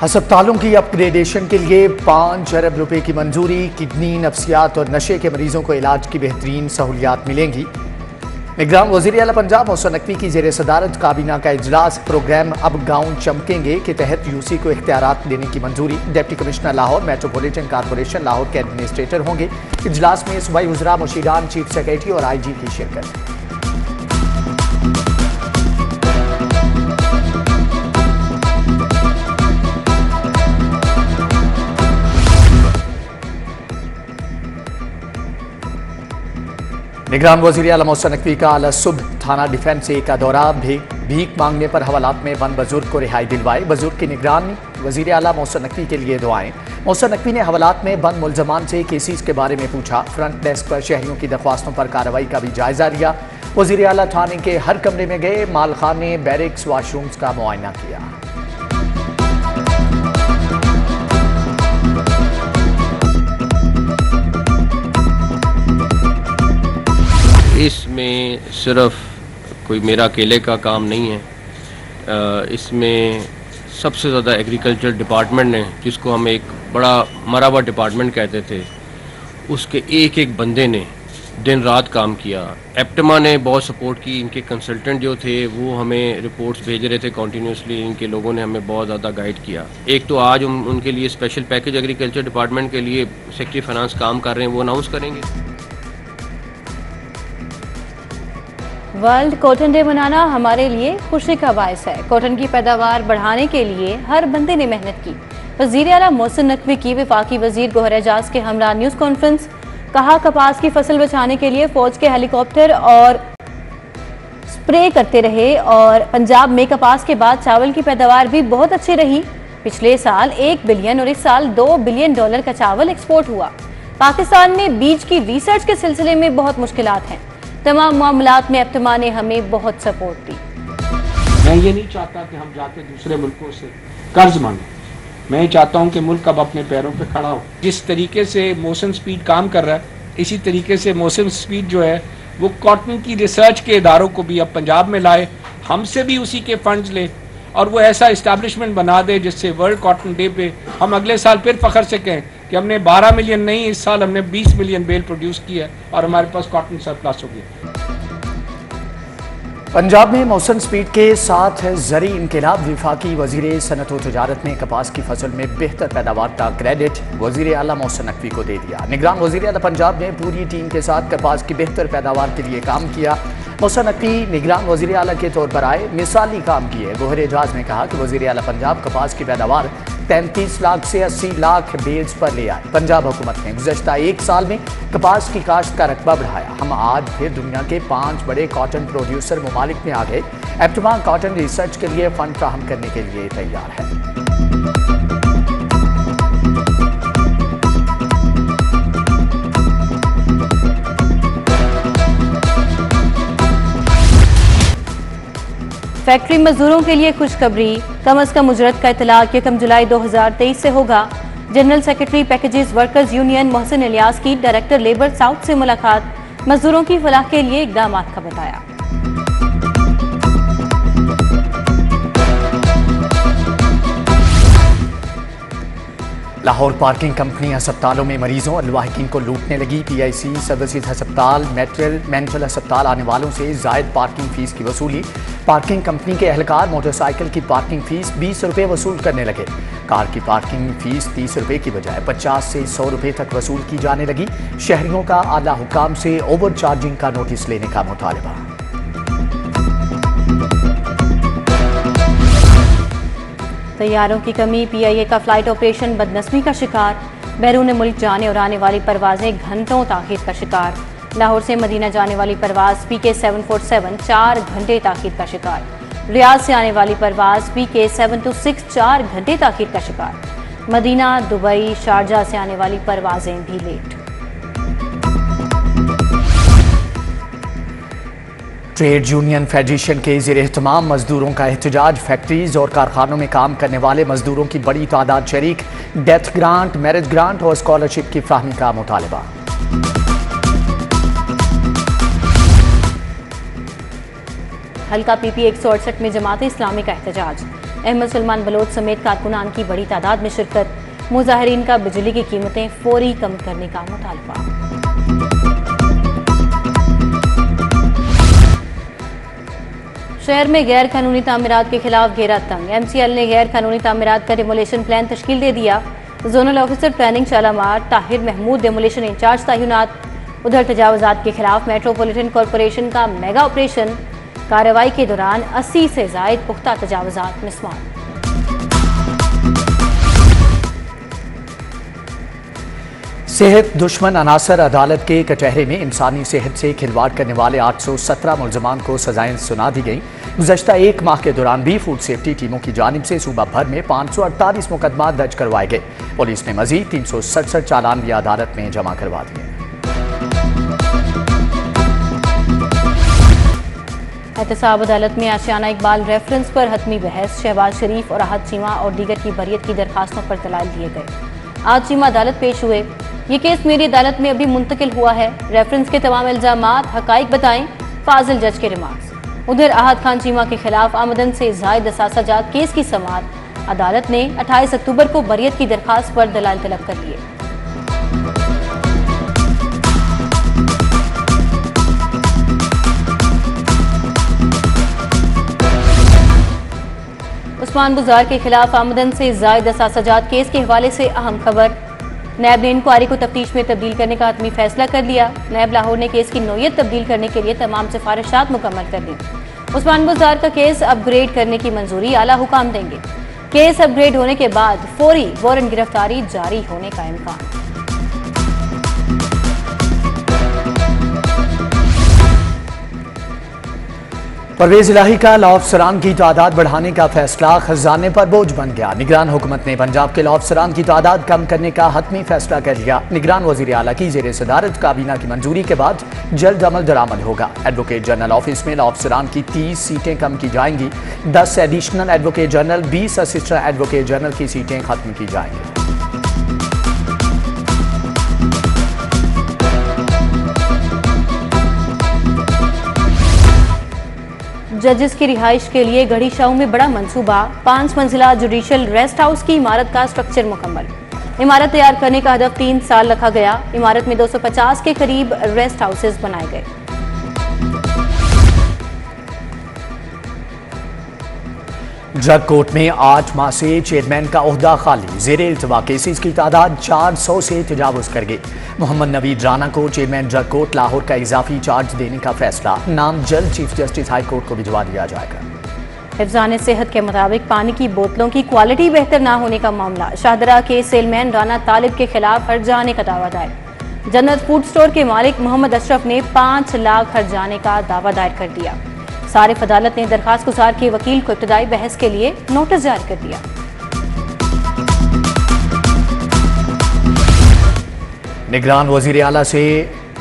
अस्पतालों की अपग्रेडेशन के लिए 5 अरब रुपए की मंजूरी। किडनी, नफ्सियात और नशे के मरीजों को इलाज की बेहतरीन सहूलियात मिलेंगी। निगरान वज़ीर आला पंजाब मोहसिन नकवी की ज़ेर सदारत काबीना का इजलास। प्रोग्राम अब गाँव चमकेंगे के तहत यूसी को इख्तियारात देने की मंजूरी। Deputy commissioner Lahore metropolitan corporation Lahore के एडमिनिस्ट्रेटर होंगे। इजलास में सूबाई वज़रा, मुशीरान, चीफ सेक्रेटरी और IG की शिरकत। निगरान वज़ीर आला मोहसिन नकवी का आला सुबह थाना डिफेंस का दौरा। भीख मांगने पर हवालात में बंद बुजुर्ग को रिहाई दिलवाई। बुजुर्ग की निगरानी वज़ीर आला मोहसिन नकवी के लिए दुआएं। मोहसिन नकवी ने हवालात में बंद मुल्ज़मान से केसेस के बारे में पूछा। फ्रंट डेस्क पर शहरियों की दरख्वास्तों पर कार्रवाई का भी जायजा लिया। वज़ीर आला थाने के हर कमरे में गए। मालखाने, बैरिक्स, वाशरूम्स का मुआयना किया। इसमें सिर्फ कोई मेरा अकेले का काम नहीं है। इसमें सबसे ज़्यादा एग्रीकल्चर डिपार्टमेंट ने, जिसको हम एक बड़ा मरा हुआ डिपार्टमेंट कहते थे, उसके एक एक बंदे ने दिन रात काम किया। एप्टमा ने बहुत सपोर्ट की। इनके कंसल्टेंट जो थे वो हमें रिपोर्ट्स भेज रहे थे कॉन्टीन्यूसली। इनके लोगों ने हमें बहुत ज़्यादा गाइड किया। एक तो आज उनके लिए स्पेशल पैकेज एग्रीकल्चर डिपार्टमेंट के लिए सेक्रेटरी फाइनेंस काम कर रहे हैं, वो अनाउंस करेंगे। वर्ल्ड कॉटन डे मनाना हमारे लिए खुशी का बायस है। कॉटन की पैदावार बढ़ाने के लिए हर बंदे ने मेहनत की। वज़ीर आला मोहसिन नकवी की वफाकी वज़ीर गोहर एजाज के हमरा न्यूज़ कॉन्फ्रेंस। कहा, कपास की फसल बचाने के लिए फौज के हेलीकॉप्टर और स्प्रे करते रहे और पंजाब में कपास के बाद चावल की पैदावार भी बहुत अच्छी रही। पिछले साल 1 बिलियन और इस साल $2 बिलियन का चावल एक्सपोर्ट हुआ। पाकिस्तान में बीज की रिसर्च के सिलसिले में बहुत मुश्किलात हैं। तमाम मामलात में एप्टमा ने हमें बहुत सपोर्ट दी। मैं ये नहीं चाहता कि हम जाके दूसरे मुल्कों से कर्ज मांगे। मैं चाहता हूँ कि मुल्क अब अपने पैरों पे खड़ा हो। जिस तरीके से मोशन स्पीड काम कर रहा है, इसी तरीके से मोशन स्पीड जो है वो कॉटन की रिसर्च के इदारों को भी अब पंजाब में लाए, हमसे भी उसी के फंड्स ले और वो ऐसा इस्टेब्लिशमेंट बना दे जिससे वर्ल्ड कॉटन डे पे हम अगले साल फिर फख्र से कहें कि हमने 12 मिलियन नहीं, इस साल हमने 20 मिलियन बेल प्रोड्यूस किया और हमारे पास कॉटन सरप्लस हो गया। पंजाब में मौसम स्पीड के साथ ज़री इनकलाब। वफाकी वज़ीर सनत व तजारत ने कपास की फसल में बेहतर पैदावार का क्रेडिट वज़ीर आला मोहसिन नकवी को दे दिया। निगरान वज़ीर आला पंजाब ने पूरी टीम के साथ कपास की बेहतर पैदावार के लिए काम किया। मोहसिन नकवी निगरान वज़ीर आला के तौर पर आए, मिसाली काम किए। गोहर एजाज ने कहा कि वज़ीर आला पंजाब कपास की पैदावार 33 लाख से 80 लाख बेल्स पर ले आए। पंजाब हुकूमत ने गुज़श्ता 1 साल में कपास की काश्त का रकबा बढ़ाया। हम आज फिर दुनिया के 5 बड़े कॉटन प्रोड्यूसर ममालिक में आ गए। एप्टमा कॉटन रिसर्च के लिए फंड फ्राहम करने के लिए तैयार है। फैक्ट्री मजदूरों के लिए खुशखबरी। कम अज कम उजरत का इतलाक 1 जुलाई 2023 से होगा। General secretary packages workers union Mohsin Ilyas की डायरेक्टर लेबर साउथ से मुलाकात। मजदूरों की फलाह के लिए इकदाम का बताया। लाहौर पार्किंग कंपनी अस्पतालों में मरीजों और लवाहिकीन को लूटने लगी। PIC सदस्य अस्पताल, मेंटल अस्पताल आने वालों से जायद पार्किंग फीस की वसूली। पार्किंग कंपनी के एहलकार मोटरसाइकिल की पार्किंग फीस 20 रुपये वसूल करने लगे। कार की पार्किंग फीस 30 रुपये की बजाय 50 से 100 रुपये तक वसूल की जाने लगी। शहरियों का आला हुकाम से ओवर चार्जिंग का नोटिस लेने का मुतालबा। तैयारों की कमी, PIA का फ्लाइट ऑपरेशन बदनस्मी का शिकार। बैरून मुल्क जाने और आने वाली परवाजें घंटों ताखीर का शिकार। लाहौर से मदीना जाने वाली परवाज PK747 4 घंटे ताखीर का शिकार। रियाद से आने वाली परवाज PK726 4 घंटे ताखीर का शिकार। मदीना, दुबई, शारजा से आने वाली परवाजें भी लेट। ट्रेड यूनियन फेडरेशन के ज़ेर एहतमाम मजदूरों का एहतजाज। फैक्ट्रीज और कारखानों में काम करने वाले मजदूरों की बड़ी तादाद शरीक। डेथ ग्रांट, मैरिज ग्रांट और स्कॉलरशिप की फ्राहमी का मुतालबा। हल्का PP 168 में जमात इस्लामी का एहतजाज। अहमद सलमान बलोच समेत कारकुनान की बड़ी तादाद में शिरकत। मुजाहिरीन का बिजली की कीमतें फौरी कम करने का मुतालबा। शहर में गैर कानूनी तामीरात के खिलाफ घेरा तंग। MCL ने गैर कानूनी तामीरात का डेमोलेशन प्लान तश्कील दे दिया। Zonal officer planning Shalimar Tahir Mahmood demolition incharge तैनात। उधर तजावुजात के खिलाफ मेट्रोपॉलिटन कॉरपोरेशन का मेगा ऑपरेशन। कार्रवाई के दौरान 80 से जायद पुख्ता तजावुजात मिसमार। सेहत दुश्मन अनासर अदालत के कचहरे में इंसानी सेहत से खिलवाड़ करने वाले 817 मुलजमान को सजाएं सुना दी गई। गुज़श्ता एक माह के दौरान भी फूड सेफ्टी टीमों की जानिब से सूबा भर में 548 मुकदमा दर्ज करवाए गए। पुलिस ने मजीद 367 चालान भी अदालत में जमा करवा दिए। एहतसाब अदालत में आशियाना इकबाल रेफरेंस पर हतमी बहस। शहबाज शरीफ और आहत चीमा और दीगर की बरियत की दरखास्तों पर दलाइल दिए गए। आज चीमा अदालत पेश हुए। ये केस मेरी अदालत में अभी मुंतकिल हुआ है। रेफरेंस के तमाम इल्जामात हकाइक बताएं, फाजिल जज के रिमार्क्स। उधर आहत खान चीमा के खिलाफ आमदन से जायद असासाजात केस की समाअत। अदालत ने 28 अक्टूबर को बरियत की दरखास्त पर दलाइल तलब कर लिए। उस्मान बुजार के खिलाफ आमदन से जायद असासाजात केस के हवाले से अहम खबर। नैब ने इंक्वायरी को तफ्तीश में तब्दील करने का हतमी फैसला कर लिया। नैब लाहौर ने केस की नौयत तब्दील करने के लिए तमाम सिफारिशात मुकम्मल कर दी। उस्मान बुजार का केस अपग्रेड करने की मंजूरी आला हुकाम देंगे। केस अपग्रेड होने के बाद फौरी वारंट गिरफ्तारी जारी होने का इम्कान। परवेज इलाही का लॉ अफसरान की तादाद बढ़ाने का फैसला खजाने पर बोझ बन गया। निगरान हुकूमत ने पंजाब के लॉ अफसरान की तादाद कम करने का हतमी फैसला कर लिया। निगरान वजीर आला की जेर सदारत काबीना की मंजूरी के बाद जल्द अमल दरामद होगा। एडवोकेट जनरल ऑफिस में लॉ अफसरान की 30 सीटें कम की जाएंगी। 10 additional advocate general, 20 assistant advocate general की सीटें खत्म की जाएंगी। जजेस की रिहाइश के लिए गढ़ी शाहू में बड़ा मंसूबा। 5 मंजिला जुडिशल रेस्ट हाउस की इमारत का स्ट्रक्चर मुकम्मल। इमारत तैयार करने का हदफ 3 साल रखा गया। इमारत में 250 के करीब रेस्ट हाउसेज बनाए गए। ड्रग कोर्ट में 8 माह से चेयरमैन का ओहदा खाली। जेरे इल्तवा केसेस की तादाद 400 से तजावुज कर गई। मोहम्मद नवीद राना को चेयरमैन ड्रग कोर्ट लाहौर का इजाफी चार्ज देने का फैसला। नाम जल्द चीफ जस्टिस हाई कोर्ट को भिजवा दिया जाएगा। हिफ्ज़ान सेहत के मुताबिक पानी की बोतलों की क्वालिटी बेहतर ना होने का मामला। शाहदरा के सेलमैन राना तालिब के खिलाफ हर्जाने का दावा दायर। जन्नत फूड स्टोर के मालिक मोहम्मद अशरफ ने 5 लाख हर्जाने का दावा दायर कर दिया। सारिफ अदालत ने दरखास्त गुजार के वकील को इब्तदाई बहस के लिए नोटिस जारी कर दिया। निगरान वजीर आला से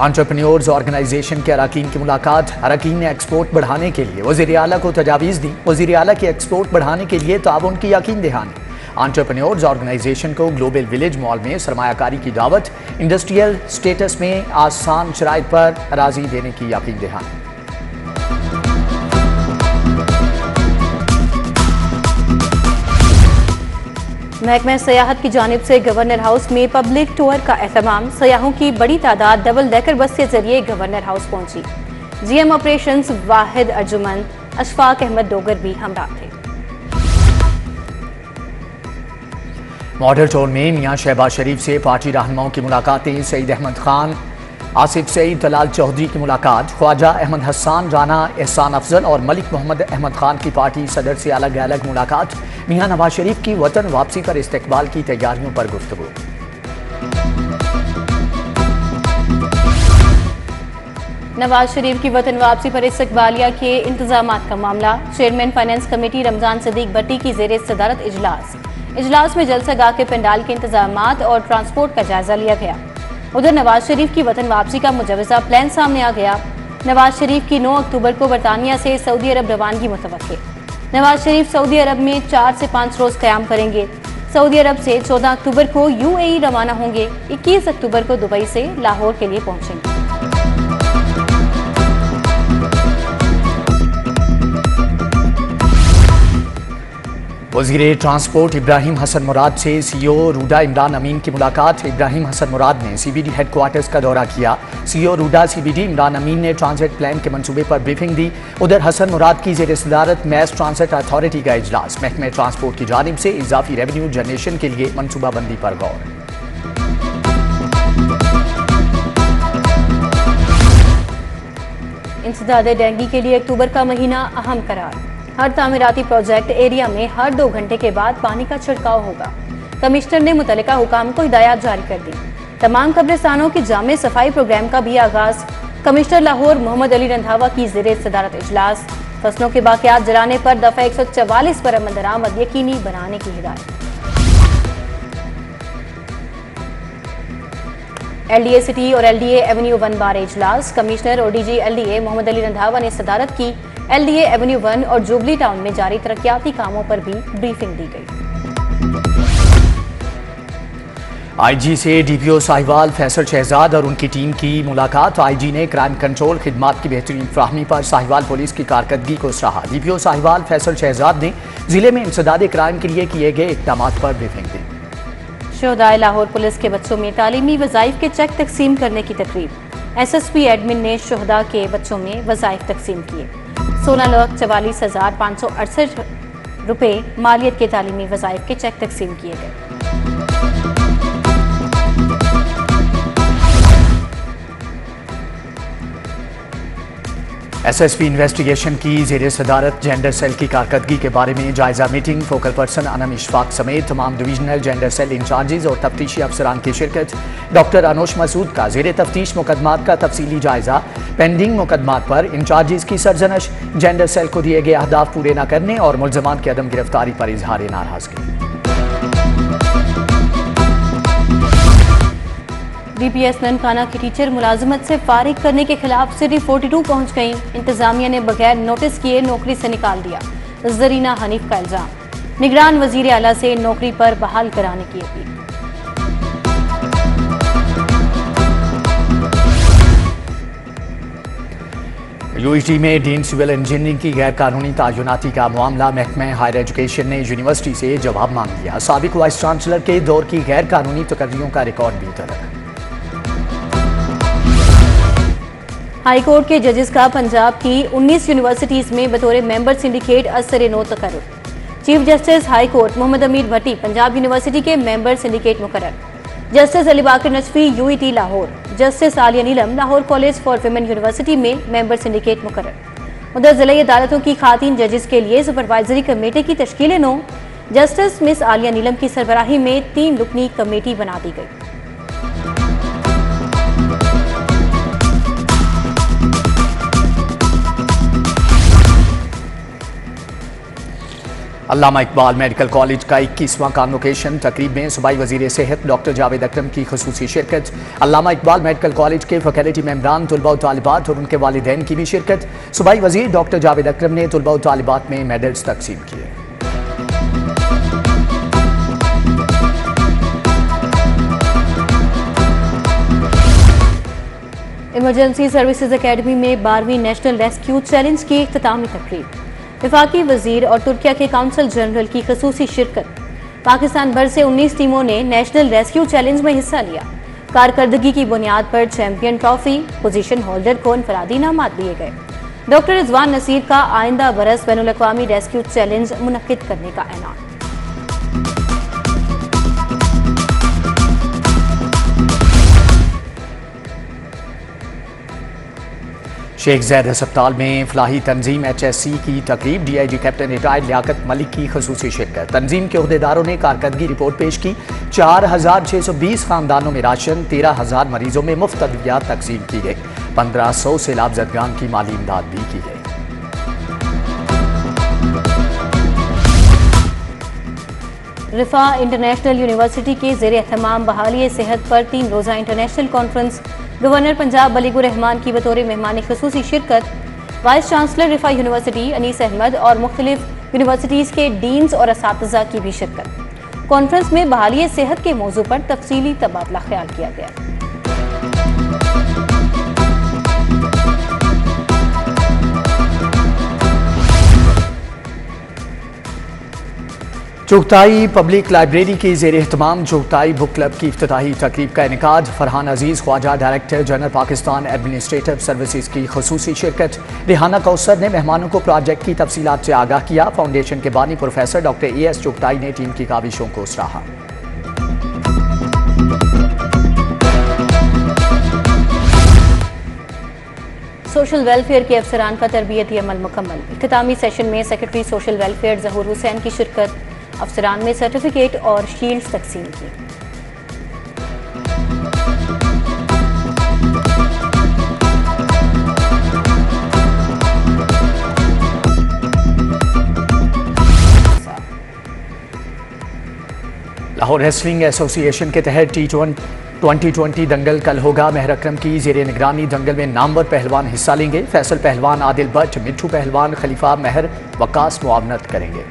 एंटरप्रेन्योर्स ऑर्गेनाइजेशन के अरकान की मुलाकात। अरकान ने एक्सपोर्ट बढ़ाने के लिए वजीर आला को तजावीज़ दी। वजीर आला की एक्सपोर्ट बढ़ाने के लिए ताउन की यकीन दहानी। एंटरप्रेन्योर्स ऑर्गेनाइजेशन को ग्लोबल विलेज मॉल में सरमायाकारी की दावत। इंडस्ट्रियल स्टेटस में आसान शराइत पर अराजी देने की यकीन दहानी। महकमा सयाहत की जानिब से गवर्नर हाउस में पब्लिक टूर का एहतमाम। सयाहों की बड़ी तादाद डबल डेकर बस के जरिए गवर्नर हाउस पहुंची। GM ऑपरेशंस वाहिद अर्जुमंद, अशफाक अहमद डोगर भी हमरा थे। मॉडल टाउन में मियां शहबाज शरीफ से पार्टी रहनुमाओं की मुलाकातें। सईद अहमद खान, आसिफ सईद, तलाल चौधरी की मुलाकात। ख्वाजा अहमद हसन, राना एहसान अफजल और मलिक मोहम्मद अहमद खान की पार्टी सदर से अलग अलग मुलाकात। मियां नवाज शरीफ की वतन वापसी पर इस्तकबाल की तैयारियों पर गुफ्तगू। नवाज शरीफ की वतन वापसी पर इस्तकबालिया के इंतजामात का मामला। Chairman finance committee Ramzan Sadiq Bhatti की जेर सदारत इजलास में जलसागाह के पंडाल के इंतजामात और ट्रांसपोर्ट का जायजा लिया गया। उधर नवाज शरीफ की वतन वापसी का मुजवजा प्लान सामने आ गया। नवाज शरीफ की 9 अक्टूबर को बरतानिया से सऊदी अरब रवानगी मुतवक्किल। नवाज शरीफ सऊदी अरब में 4 से 5 रोज क़याम करेंगे। सऊदी अरब से 14 अक्टूबर को UAE रवाना होंगे। 21 अक्टूबर को दुबई से लाहौर के लिए पहुंचेंगे। वज़ीर ट्रांसपोर्ट इब्राहिम हसन मुराद से सीईओ रूडा इमरान अमीन की मुलाकात। इब्राहिम हसन मुराद ने सीबीडी हेडक्वार्टर्स का दौरा किया। सीईओ रूडा सीबीडी इमरान अमीन ने ट्रांजिट प्लान के मंसूबे पर ब्रीफिंग दी। उधर हसन मुराद की ज़ेर सदारत मैस ट्रांजिट अथॉरिटी का इजलास। महकमे ट्रांसपोर्ट की जानिब से इजाफी रेवेन्यू जनरेशन के लिए मनसूबाबंदी पर गौर। इंसदादे डेंगू के लिए अक्टूबर का महीना अहम करार। हर तामीराती प्रोजेक्ट एरिया में हर 2 घंटे के बाद पानी का छिड़काव होगा। कमिश्नर ने मुतल्लिका हुकाम को हिदायत जारी कर दी। तमाम कब्रिस्तानों की जामे सफाई प्रोग्राम का भी आगाज। कमिश्नर लाहौर मोहम्मद अली रंधावा की ज़ेरे सदारत इजलास। फसलों के बाकियात जलाने पर दफा 144 पर अमल दरामद यकीनी बनाने की हिदायत। एलडीए सिटी और एलडीए एवेन्यू 1 बार इजलास। कमिश्नर और डीजी एलडीए मोहम्मद अली रंधावा ने सदारत की। एलडीए एवेन्यू 1 और जुबली टाउन में जारी तरक्याती कामों पर भी ब्रीफिंग दी गई। आईजी से डीपीओ साहिवाल फैसल शहजाद और उनकी टीम की मुलाकात। आईजी ने क्राइम कंट्रोल खिदमात की बेहतरीन फ्राहमी पर साहिवाल पुलिस की कारकर्दगी को सराहा। डीपीओ साहिवाल फैसल शहजाद ने जिले में इंसदादे क्राइम के लिए किए गए इक़दाम पर ब्रीफिंग दी। शोहदाए लाहौर पुलिस के बच्चों में तालीमी वज़ाइफ के चेक तकसीम करने की तकरीब। एसएसपी एडमिन ने शोहदा के बच्चों में वज़ाइफ तकसीम किए। 16,44,568 रुपए मालियत के तालीमी वज़ाइफ के चेक तकसीम किए गए। एसएसपी इन्वेस्टिगेशन की ज़ेरे सदारत जेंडर सेल की कारकर्दगी के बारे में जायजा meeting. Focal person Anam Ishfaq समेत तमाम डिवीजनल जेंडर सेल इंचार्जेस और तफ्तीशी अफसरान की शिरकत। डॉक्टर अनोश मसूद का ज़ेरे तफ्तीश मुकदमात का तफसीली जायजा। पेंडिंग मुकदमात पर इंचार्जेस की सरजनश। जेंडर सेल को दिए गए अहदाफ पूरे न करने और मुल्ज़मान की अदम गिरफ्तारी पर इजहार नाराजगी। डीपीएस ननकाना की टीचर मुलाजमत से फारिग करने के खिलाफ सिटी 42 पहुंच गईं। इंतजामिया ने बगैर नोटिस किए नौकरी से निकाल दिया। जरीना हनीफ का इल्जाम। निगरान वजीर आला से नौकरी पर बहाल कराने की अपील। यूईटी में डीन सिविल इंजीनियरिंग की गैर कानूनी तायुनाती का मामला। महकमा हायर एजुकेशन ने यूनिवर्सिटी से जवाब मांग लिया। साबिक वाइस चांसलर के दौर की गैर कानूनी तकर्रियों का रिकॉर्ड भी तलब। हाई कोर्ट के जजेस का पंजाब की 19 यूनिवर्सिटीज में बतौर मेंबर सिंडिकेट असर नो तकर्रुर। Chief justice high court Mohammad Amir Bhatti Punjab university के मेंबर सिंडिकेट मुकर्रर। Justice Ali Baqar Najafi UET Lahore. Justice Aliya Neelam Lahore college for women university में मेंबर सिंडिकेट मुकर्रर। उधर जिला अदालतों की खातीन जजेस के लिए सुपरवाइजरी कमेटी की तश्कील 9। जस्टिस मिस आलिया नीलम की सरबराही में 3 रुकनी कमेटी बना दी गई। अल्लामा इकबाल मेडिकल कॉलेज का 21वां कॉन्वोकेशन तकरीब में सूबाई वजीर सेहत डॉक्टर जावेद अकरम की खुसूसी शिरकत। अल्लामा इकबाल मेडिकल कॉलेज के फैकल्टी मेंबरान, तुलबा और तालिबात और उनके वालिदैन की भी शिरकत। सूबाई वजीर डॉक्टर जावेद अकरम ने तुलबा और तालिबात में मेडल्स तकसीम किए। इमरजेंसी सर्विसेज एकेडमी में 12वीं नेशनल रेस्क्यू चैलेंज की इख्तितामी तकरीब। वफाकी वजीर और तुर्किया के काउंसिल जनरल की खसूसी शिरकत। पाकिस्तान भर से 19 टीमों ने नेशनल रेस्क्यू चैलेंज में हिस्सा लिया। कारकर्दगी की बुनियाद पर चैंपियन ट्रॉफी, पोजीशन होल्डर को इनफरादी इनामात दिए गए। डॉक्टर रिजवान नसीर का आइंदा बरस बैनुल अक़वामी रेस्क्यू चैलेंज मुनक्किद करने का ऐलान। शेख ज़ैद अस्पताल में फलाही तंजीम HSC की तकरीब। DIG captain retired Liaquat Malik की खसूसी शिरकत। तंजीम के अहदेदारों ने कारकर्दगी रिपोर्ट पेश की। 4,620 खानदानों में राशन, 13,000 मरीजों में मुफ्त अद्वियात तकसीम की गई। 1,500 सैलाब ज़दगान की माली इमदाद भी की गई। रिफा इंटरनेशनल यूनिवर्सिटी के ज़ेर एहतमाम बहाली सेहत पर 3 रोज़ा international conference. Governor Punjab Baligur Rahman की बतौर मेहमान खसूसी शिरकत। Vice chancellor रिफा university Anees Ahmad और मुख्तलिफ यूनिवर्सिटीज़ के डीन्स और असातिज़ा की भी शिरकत। कॉन्फ्रेंस में बहाली सेहत के मौजू पर तफसीली तबादला ख्याल किया गया। चुगताई पब्लिक लाइब्रेरी की ज़ेर एहतमाम चुगताई बुक क्लब की इफ्तिताही तकरीब का इनेकाद। Farhan Aziz Khwaja director general Pakistan administrative services की खुसूसी शिरकत। रिहाना कौसर ने मेहमानों को प्रोजेक्ट की तफसीलात से आगाह किया। फाउंडेशन के बानी प्रोफेसर डॉक्टर AS चुगताई ने टीम की काविशों को सराहा। सोशल वेलफेयर के अफसरान का तरबियती अमल मुकम्मल। इख्तितामी सेशन में सेक्रेटरी सोशल वेलफेयर ज़हूर हुसैन की शिरकत। अफसरान में सर्टिफिकेट और शील्ड्स तकसीम की। लाहौर रेसलिंग एसोसिएशन के तहत T20 दंगल कल होगा। मेहर अकरम की ज़ेर निगरानी दंगल में नामवर पहलवान हिस्सा लेंगे। फैसल पहलवान, आदिल भट्ट, मिट्ठू पहलवान, खलीफा महर, वकास मुआवनत करेंगे।